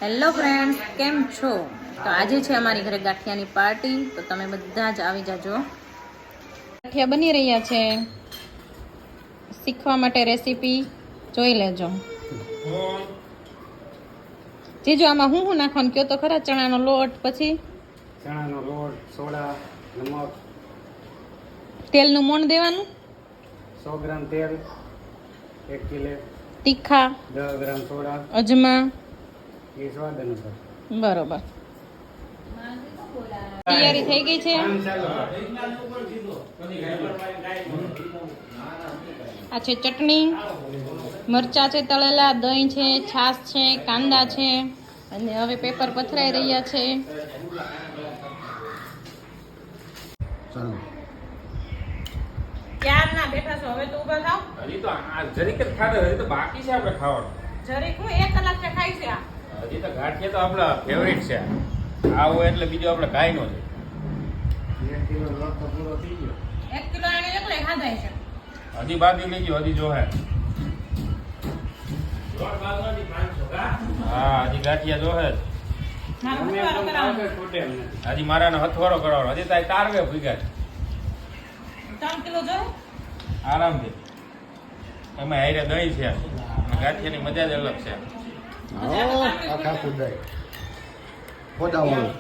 Hello friends, કેમ છો? તો આજે છે અમારી ઘરે ગાંઠિયાની પાર્ટી, તો તમે બધા જ આવી જાજો. ગાંઠિયા બની રહ્યા છે. શીખવા માટે રેસીપી જોઈ લેજો. જીજો આમાં હું નાખવાનું કયો તો ખરા? ચણાનો લોટ, પછી ચણાનો લોટ, સોડા, નમક, તેલનું મોણ દેવાનું, 100 ગ્રામ તેલ, 1 કિલો તીખા, 10 ગ્રામ સોડા, અજમા, એ સ્વાદ અનુસાર. બરોબર. તૈયારી થઈ ગઈ છે. આ છે ચટણી, મરચા છે તળેલા, દહીં છે, છાશ છે, કાંદા છે, અને હવે પેપર પથરાઈ રહ્યા છે. ક્યારના બેઠા છો, હવે તો ઊભા થાવ. હજી તો આ જરીક જ ખાધો, હજી તો બાકી છે આપણે ખાવાનું. જરીક હું 1 કલાક થી ખાઈ છે. હજી તો ગાંઠિયા તો આપણા ફેવરિટ છે. આ હોય એટલે બીજો આપણે કાંઈ નો છે. 1 કિલો લોટ તો પૂરો થઈ ગયો. 1 કિલો એને એકલે ખાધા છે. હજી બાકી લઈ ગયો, હજી જોહે. હા, હજી ગાંઠિયા જોહે. અમે એકદમ પાકે છૂટે એમ નથી. હજી મારાનો હથવારો કરાવવાનો. હજી તારી તારવે ભૂગ્યા છે 3 કિલો જો. આરામથી. એમાં હારે દહીં છે અને ગાંઠિયાની મજા જ અલગ છે. આખા કુદાય ફોડાવાળું